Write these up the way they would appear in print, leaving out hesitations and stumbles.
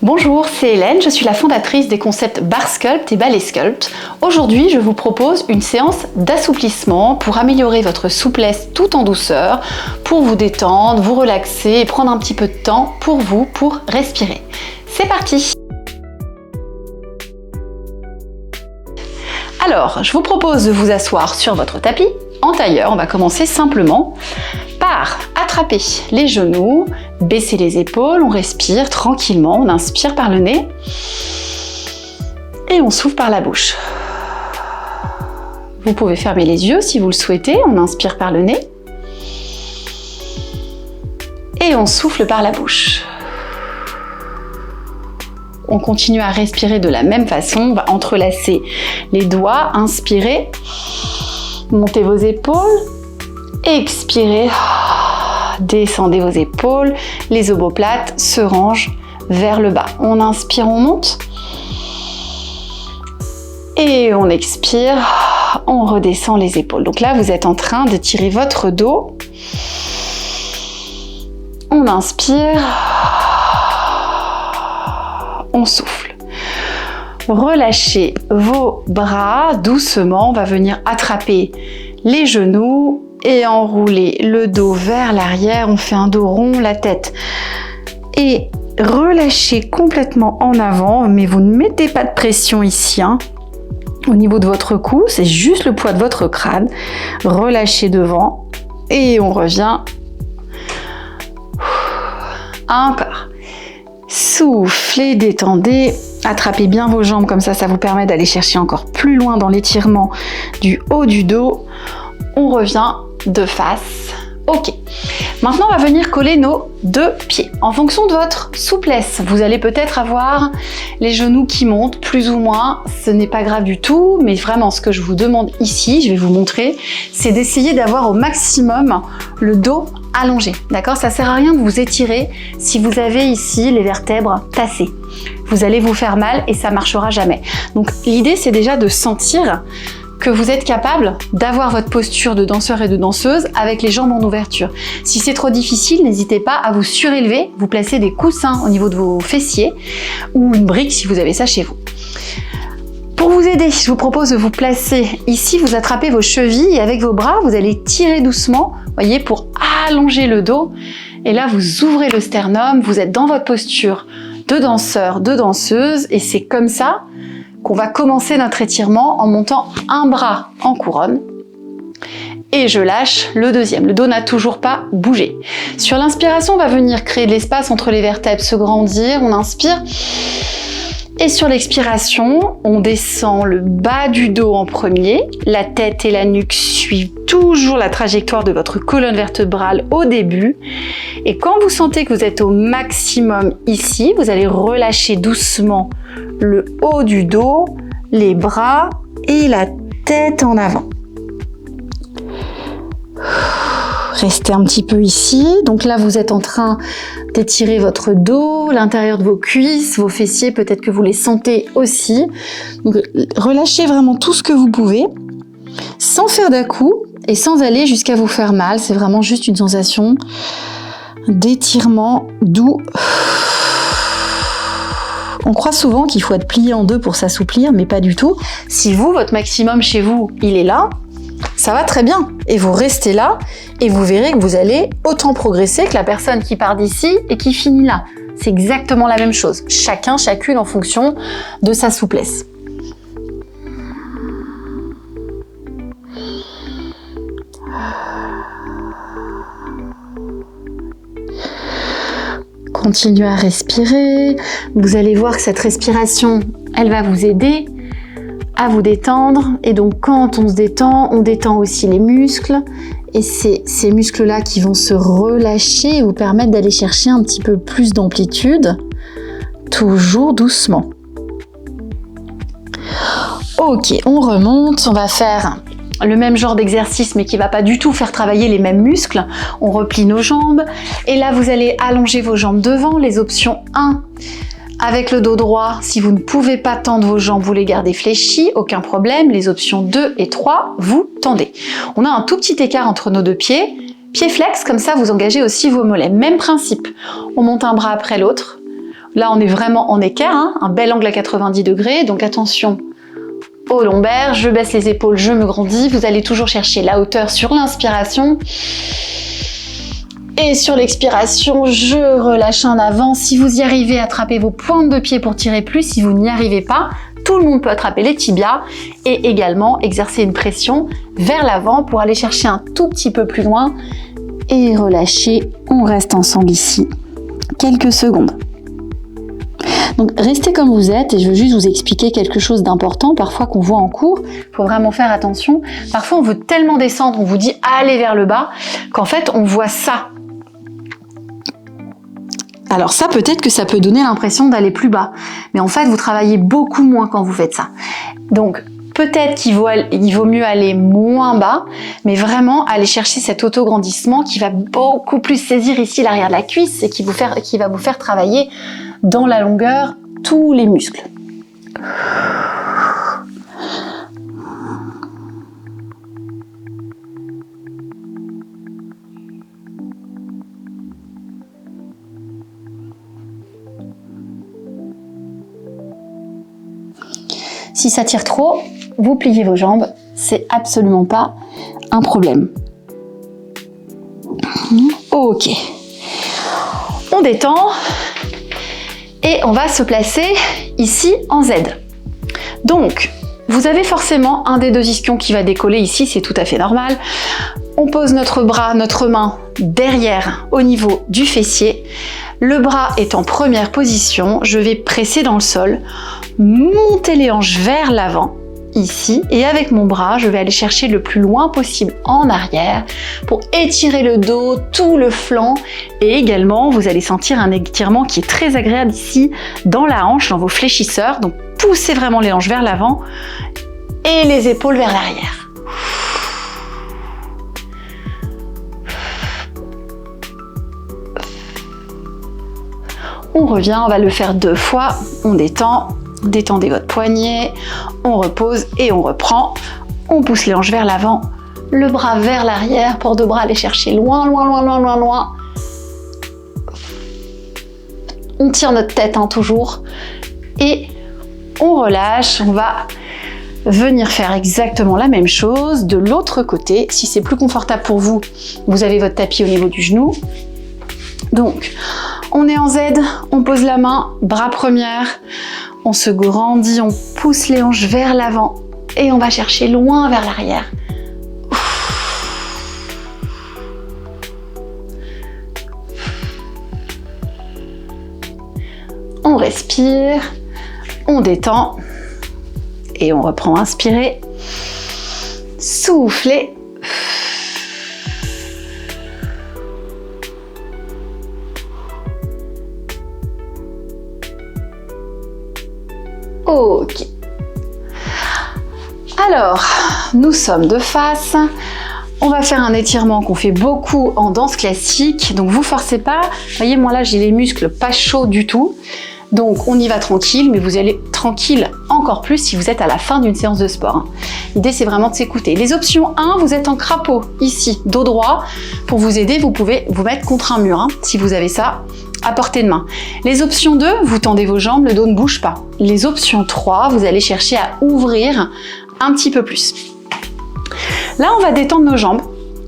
Bonjour, c'est Hélène, je suis la fondatrice des concepts Barre Sculpt et Ballet Sculpt. Aujourd'hui, je vous propose une séance d'assouplissement pour améliorer votre souplesse tout en douceur, pour vous détendre, vous relaxer et prendre un petit peu de temps pour vous, pour respirer. C'est parti! Alors, je vous propose de vous asseoir sur votre tapis en tailleur. On va commencer simplement par attraper les genoux, baisser les épaules, on respire tranquillement, on inspire par le nez et on souffle par la bouche. Vous pouvez fermer les yeux si vous le souhaitez, on inspire par le nez et on souffle par la bouche. On continue à respirer de la même façon, on va entrelacer les doigts, inspirez, montez vos épaules, expirez, descendez vos épaules, les omoplates se rangent vers le bas. On inspire, on monte et on expire, on redescend les épaules. Donc là, vous êtes en train de tirer votre dos. On inspire, on souffle. Relâchez vos bras doucement, on va venir attraper les genoux et enrouler le dos vers l'arrière. On fait un dos rond, la tête et relâchez complètement en avant, mais vous ne mettez pas de pression ici, au niveau de votre cou, c'est juste le poids de votre crâne. Relâchez devant et on revient. Encore. Soufflez, détendez, attrapez bien vos jambes comme ça vous permet d'aller chercher encore plus loin dans l'étirement du haut du dos. On revient de face. Ok. Maintenant, on va venir coller nos deux pieds. En fonction de votre souplesse, vous allez peut-être avoir les genoux qui montent plus ou moins. Ce n'est pas grave du tout, mais vraiment, ce que je vous demande ici, je vais vous montrer, c'est d'essayer d'avoir au maximum le dos allongé. D'accord? Ça sert à rien de vous étirer si vous avez ici les vertèbres tassées. Vous allez vous faire mal et ça marchera jamais. Donc, l'idée, c'est déjà de sentir que vous êtes capable d'avoir votre posture de danseur et de danseuse avec les jambes en ouverture. Si c'est trop difficile, n'hésitez pas à vous surélever, vous placez des coussins au niveau de vos fessiers ou une brique si vous avez ça chez vous. Pour vous aider, je vous propose de vous placer ici, vous attrapez vos chevilles et avec vos bras, vous allez tirer doucement, voyez, pour allonger le dos. Et là, vous ouvrez le sternum, vous êtes dans votre posture de danseur, de danseuse et c'est comme ça qu'on va commencer notre étirement en montant un bras en couronne et je lâche le deuxième. Le dos n'a toujours pas bougé. Sur l'inspiration, on va venir créer de l'espace entre les vertèbres, se grandir, on inspire et sur l'expiration, on descend le bas du dos en premier, la tête et la nuque suivent toujours la trajectoire de votre colonne vertébrale au début et quand vous sentez que vous êtes au maximum ici, vous allez relâcher doucement le haut du dos, les bras et la tête en avant. Restez un petit peu ici. Donc là, vous êtes en train d'étirer votre dos, l'intérieur de vos cuisses, vos fessiers, peut-être que vous les sentez aussi. Donc, relâchez vraiment tout ce que vous pouvez, sans faire d'à-coups et sans aller jusqu'à vous faire mal. C'est vraiment juste une sensation d'étirement doux. On croit souvent qu'il faut être plié en deux pour s'assouplir, mais pas du tout. Si vous, votre maximum chez vous, il est là, ça va très bien. Et vous restez là, et vous verrez que vous allez autant progresser que la personne qui part d'ici et qui finit là. C'est exactement la même chose. Chacun, chacune en fonction de sa souplesse. Continuez à respirer. Vous allez voir que cette respiration, elle va vous aider à vous détendre. Et donc, quand on se détend, on détend aussi les muscles. Et c'est ces muscles-là qui vont se relâcher et vous permettre d'aller chercher un petit peu plus d'amplitude, toujours doucement. Ok, on remonte. On va faire le même genre d'exercice mais qui va pas du tout faire travailler les mêmes muscles. On replie nos jambes et là vous allez allonger vos jambes devant. Les options 1 avec le dos droit, si vous ne pouvez pas tendre vos jambes, vous les gardez fléchies, aucun problème. Les options 2 et 3, vous tendez. On a un tout petit écart entre nos deux pieds. Pied flex, comme ça vous engagez aussi vos mollets. Même principe, on monte un bras après l'autre. Là, on est vraiment en équerre, hein, un bel angle à 90 degrés. Donc attention aux lombaires, je baisse les épaules, je me grandis. Vous allez toujours chercher la hauteur sur l'inspiration. Et sur l'expiration, je relâche en avant. Si vous y arrivez, attrapez vos pointes de pied pour tirer plus. Si vous n'y arrivez pas, tout le monde peut attraper les tibias et également exercer une pression vers l'avant pour aller chercher un tout petit peu plus loin et relâcher. On reste ensemble ici quelques secondes. Donc restez comme vous êtes et je veux juste vous expliquer quelque chose d'important parfois qu'on voit en cours. Il faut vraiment faire attention. Parfois on veut tellement descendre, on vous dit allez vers le bas, qu'en fait on voit ça. Alors ça, peut-être que ça peut donner l'impression d'aller plus bas. Mais en fait, vous travaillez beaucoup moins quand vous faites ça. Donc, peut-être qu'il vaut mieux aller moins bas, mais vraiment aller chercher cet autograndissement qui va beaucoup plus saisir ici l'arrière de la cuisse et qui va vous faire travailler dans la longueur tous les muscles. Si ça tire trop, vous pliez vos jambes, c'est absolument pas un problème. Ok. On détend et on va se placer ici en Z. Donc, vous avez forcément un des deux ischions qui va décoller ici, c'est tout à fait normal. On pose notre bras, notre main derrière au niveau du fessier. Le bras est en première position, je vais presser dans le sol, monter les hanches vers l'avant, ici, et avec mon bras, je vais aller chercher le plus loin possible en arrière pour étirer le dos, tout le flanc, et également, vous allez sentir un étirement qui est très agréable ici, dans la hanche, dans vos fléchisseurs, donc poussez vraiment les hanches vers l'avant et les épaules vers l'arrière. On revient, on va le faire 2 fois, on détend, détendez votre poignet, on repose et on reprend. On pousse les hanches vers l'avant, le bras vers l'arrière, port de bras, aller chercher loin, loin, loin, loin, loin, loin. On tire notre tête, hein, toujours, et on relâche, on va venir faire exactement la même chose de l'autre côté. Si c'est plus confortable pour vous, vous avez votre tapis au niveau du genou. Donc, on est en Z, on pose la main, bras première, on se grandit, on pousse les hanches vers l'avant et on va chercher loin vers l'arrière. On respire, on détend et on reprend, inspirer, souffler. Ok. Alors, nous sommes de face. On va faire un étirement qu'on fait beaucoup en danse classique. Donc, vous forcez pas. Vous voyez, moi là, j'ai les muscles pas chauds du tout. Donc, on y va tranquille, mais vous allez tranquille encore plus si vous êtes à la fin d'une séance de sport. L'idée, c'est vraiment de s'écouter. Les options 1, vous êtes en crapaud, ici, dos droit. Pour vous aider, vous pouvez vous mettre contre un mur, hein, si vous avez ça à portée de main. Les options 2, vous tendez vos jambes, le dos ne bouge pas. Les options 3, vous allez chercher à ouvrir un petit peu plus. Là, on va détendre nos jambes,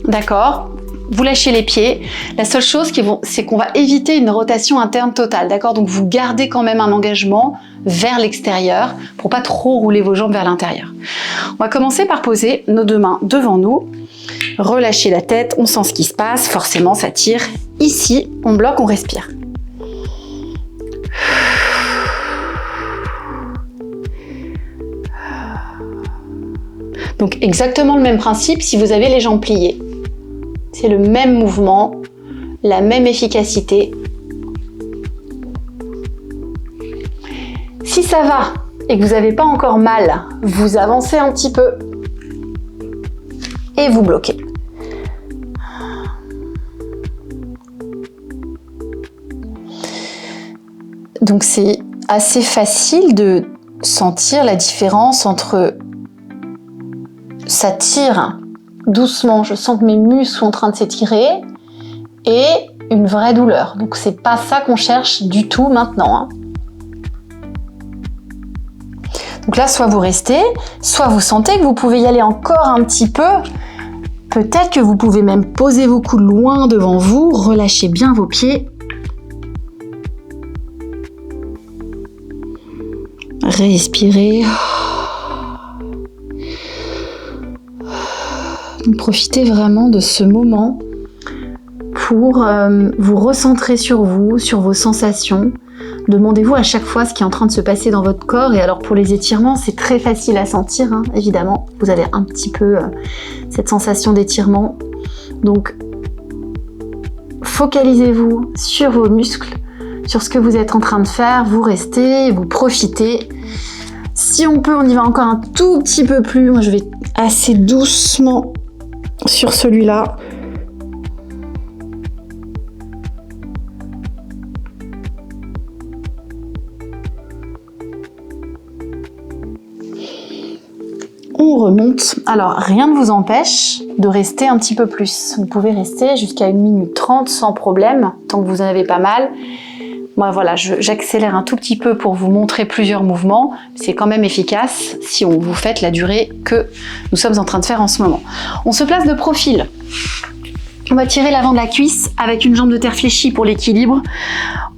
d'accord ? Vous lâchez les pieds. La seule chose, c'est qu'on va éviter une rotation interne totale, d'accord ? Donc, vous gardez quand même un engagement vers l'extérieur pour pas trop rouler vos jambes vers l'intérieur. On va commencer par poser nos 2 mains devant nous. Relâchez la tête, on sent ce qui se passe. Forcément, ça tire. Ici, on bloque, on respire. Donc, exactement le même principe si vous avez les jambes pliées. C'est le même mouvement, la même efficacité. Si ça va et que vous n'avez pas encore mal, vous avancez un petit peu et vous bloquez. Donc c'est assez facile de sentir la différence entre ça tire doucement, je sens que mes muscles sont en train de s'étirer, et une vraie douleur. Donc c'est pas ça qu'on cherche du tout maintenant, hein. Donc là, soit vous restez, soit vous sentez que vous pouvez y aller encore un petit peu. Peut-être que vous pouvez même poser vos coudes loin devant vous, relâchez bien vos pieds. Respirez. Profitez vraiment de ce moment pour vous recentrer sur vous, sur vos sensations. Demandez-vous à chaque fois ce qui est en train de se passer dans votre corps. Et alors pour les étirements, c'est très facile à sentir, hein, évidemment. Vous avez un petit peu cette sensation d'étirement. Donc, focalisez-vous sur vos muscles, sur ce que vous êtes en train de faire. Vous restez, vous profitez. Si on peut, on y va encore un tout petit peu plus. Moi, je vais assez doucement sur celui-là. On remonte. Alors, rien ne vous empêche de rester un petit peu plus. Vous pouvez rester jusqu'à 1 minute 30 sans problème, tant que vous en avez pas mal. Moi, voilà, j'accélère un tout petit peu pour vous montrer plusieurs mouvements. C'est quand même efficace si vous faites la durée que nous sommes en train de faire en ce moment. On se place de profil. On va tirer l'avant de la cuisse avec une jambe de terre fléchie pour l'équilibre.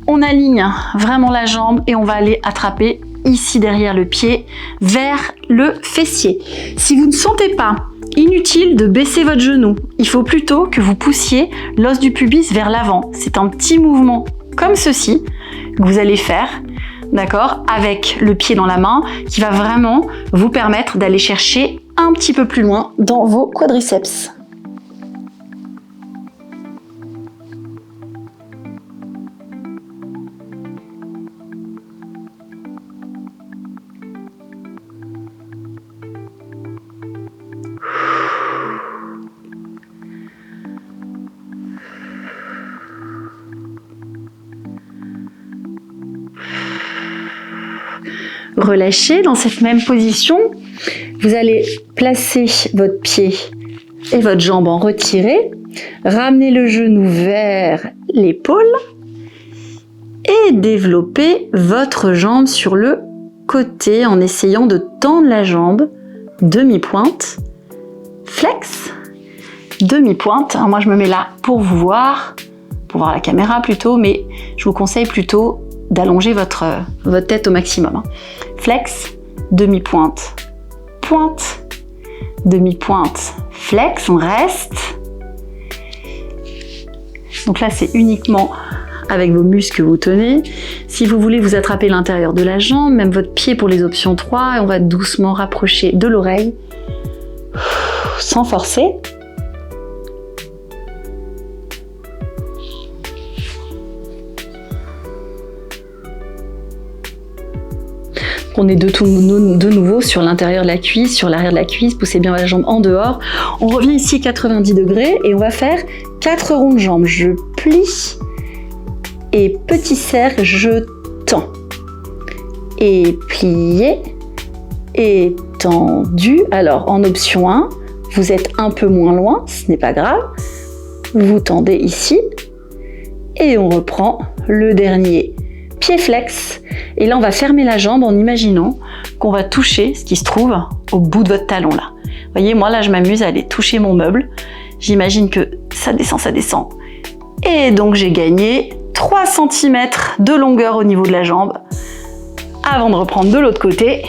On aligne vraiment la jambe et on va aller attraper ici derrière le pied vers le fessier. Si vous ne sentez pas, inutile de baisser votre genou. Il faut plutôt que vous poussiez l'os du pubis vers l'avant. C'est un petit mouvement comme ceci que vous allez faire, d'accord, avec le pied dans la main, qui va vraiment vous permettre d'aller chercher un petit peu plus loin dans vos quadriceps. Relâchez dans cette même position. Vous allez placer votre pied et votre jambe en retiré. Ramenez le genou vers l'épaule et développez votre jambe sur le côté en essayant de tendre la jambe. Demi-pointe, flex, demi-pointe. Alors moi, je me mets là pour vous voir, pour voir la caméra plutôt, mais je vous conseille plutôt d'allonger votre tête au maximum. Flex, demi-pointe, pointe, demi-pointe, flex, on reste. Donc là, c'est uniquement avec vos muscles que vous tenez. Si vous voulez vous attraper l'intérieur de la jambe, même votre pied pour les options 3, et on va doucement rapprocher de l'oreille, sans forcer. On est de nouveau sur l'intérieur de la cuisse, sur l'arrière de la cuisse, poussez bien la jambe en dehors. On revient ici 90 degrés et on va faire 4 ronds de jambes. Je plie et petit cercle, je tends. Et plié et tendu. Alors en option 1, vous êtes un peu moins loin, ce n'est pas grave. Vous tendez ici et on reprend le dernier pied flex. Et là, on va fermer la jambe en imaginant qu'on va toucher ce qui se trouve au bout de votre talon là. Vous voyez, moi là, je m'amuse à aller toucher mon meuble. J'imagine que ça descend, ça descend. Et donc, j'ai gagné 3 cm de longueur au niveau de la jambe avant de reprendre de l'autre côté.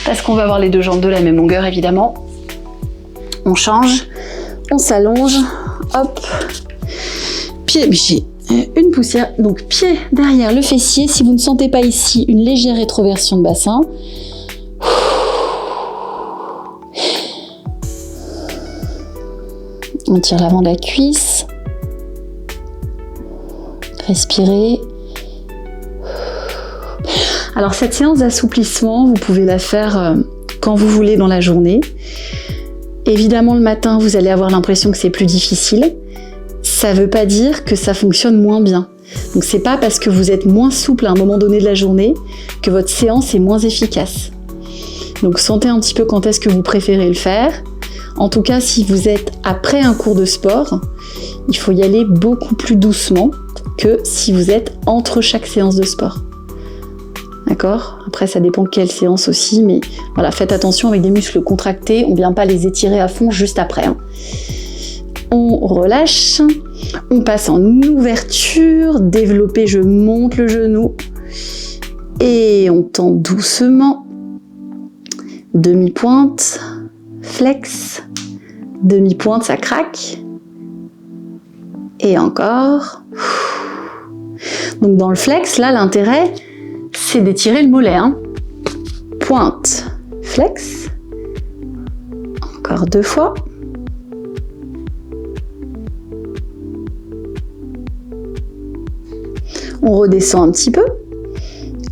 Parce qu'on va avoir les deux jambes de la même longueur, évidemment. On change, on s'allonge, hop, pied, pied. Une poussière, donc pied derrière le fessier. Si vous ne sentez pas ici une légère rétroversion de bassin, on tire l'avant de la cuisse, respirez. Alors cette séance d'assouplissement, vous pouvez la faire quand vous voulez dans la journée. Évidemment, le matin, vous allez avoir l'impression que c'est plus difficile. Ça ne veut pas dire que ça fonctionne moins bien. Donc c'est pas parce que vous êtes moins souple à un moment donné de la journée que votre séance est moins efficace. Donc sentez un petit peu quand est-ce que vous préférez le faire. En tout cas, si vous êtes après un cours de sport, il faut y aller beaucoup plus doucement que si vous êtes entre chaque séance de sport. D'accord ? Après, ça dépend de quelle séance aussi, mais voilà, faites attention avec des muscles contractés, on ne vient pas les étirer à fond juste après. Hein. On relâche, on passe en ouverture, développé, je monte le genou et on tend doucement. Demi-pointe, flex, demi-pointe, ça craque. Et encore. Donc dans le flex, là, l'intérêt, c'est d'étirer le mollet. Hein. Pointe, flex. Encore 2 fois. On redescend un petit peu.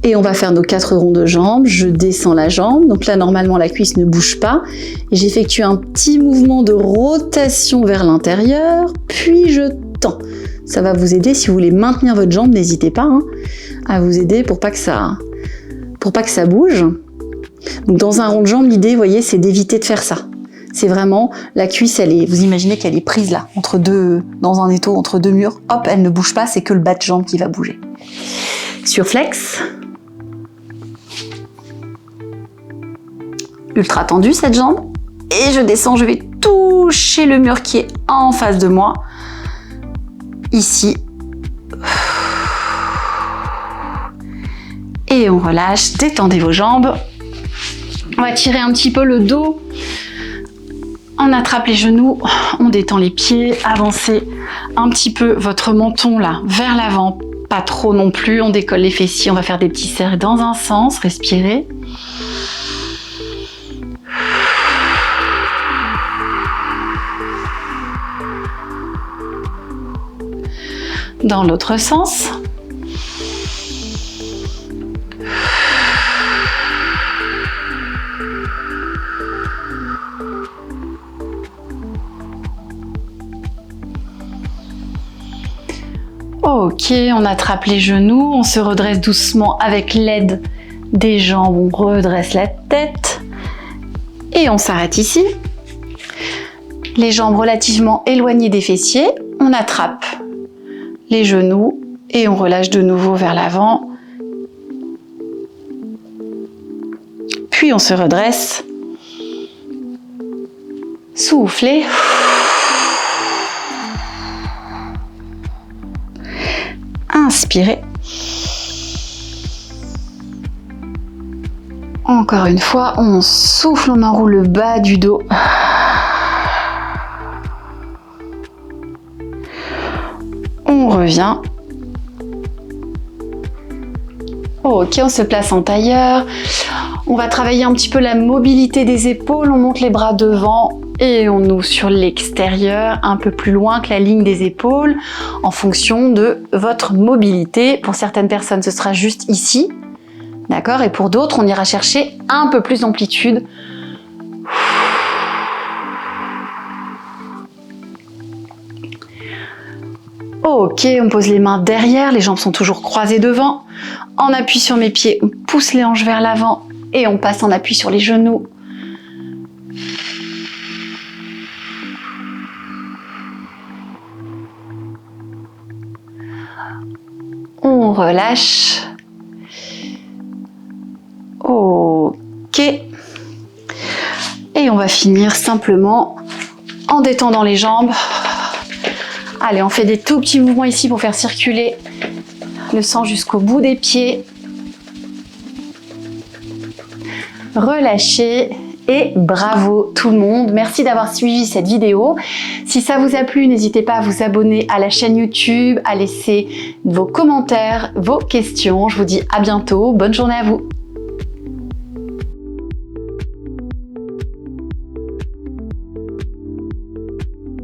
Et on va faire nos 4 ronds de jambes. Je descends la jambe. Donc là, normalement, la cuisse ne bouge pas. Et j'effectue un petit mouvement de rotation vers l'intérieur. Puis je tends. Ça va vous aider. Si vous voulez maintenir votre jambe, n'hésitez pas à vous aider pour pas que ça bouge. Donc dans un rond de jambe, l'idée, vous voyez, c'est d'éviter de faire ça. C'est vraiment, la cuisse, vous imaginez qu'elle est prise là, dans un étau, entre 2 murs. Hop, elle ne bouge pas, c'est que le bas de jambe qui va bouger. Sur flex. Ultra tendue cette jambe. Et je descends, je vais toucher le mur qui est en face de moi. Ici. Et on relâche, détendez vos jambes. On va tirer un petit peu le dos. On attrape les genoux, on détend les pieds, avancez un petit peu votre menton là vers l'avant, pas trop non plus, on décolle les fessiers, on va faire des petits cercles dans un sens, respirez. Dans l'autre sens. Ok, on attrape les genoux, on se redresse doucement avec l'aide des jambes, on redresse la tête et on s'arrête ici. Les jambes relativement éloignées des fessiers, on attrape les genoux et on relâche de nouveau vers l'avant. Puis on se redresse. Soufflez. Inspirez. Encore une fois, on souffle, on enroule le bas du dos. On revient. Ok, on se place en tailleur. On va travailler un petit peu la mobilité des épaules. On monte les bras devant et on ouvre sur l'extérieur, un peu plus loin que la ligne des épaules, en fonction de votre mobilité. Pour certaines personnes, ce sera juste ici. D'accord ? Et pour d'autres, on ira chercher un peu plus d'amplitude. Ok, on pose les mains derrière, les jambes sont toujours croisées devant. En appui sur mes pieds, on pousse les hanches vers l'avant et on passe en appui sur les genoux. On relâche. Ok. Et on va finir simplement en détendant les jambes. Allez, on fait des tout petits mouvements ici pour faire circuler le sang jusqu'au bout des pieds. Relâchez et bravo tout le monde. Merci d'avoir suivi cette vidéo. Si ça vous a plu, n'hésitez pas à vous abonner à la chaîne YouTube, à laisser vos commentaires, vos questions. Je vous dis à bientôt. Bonne journée à vous.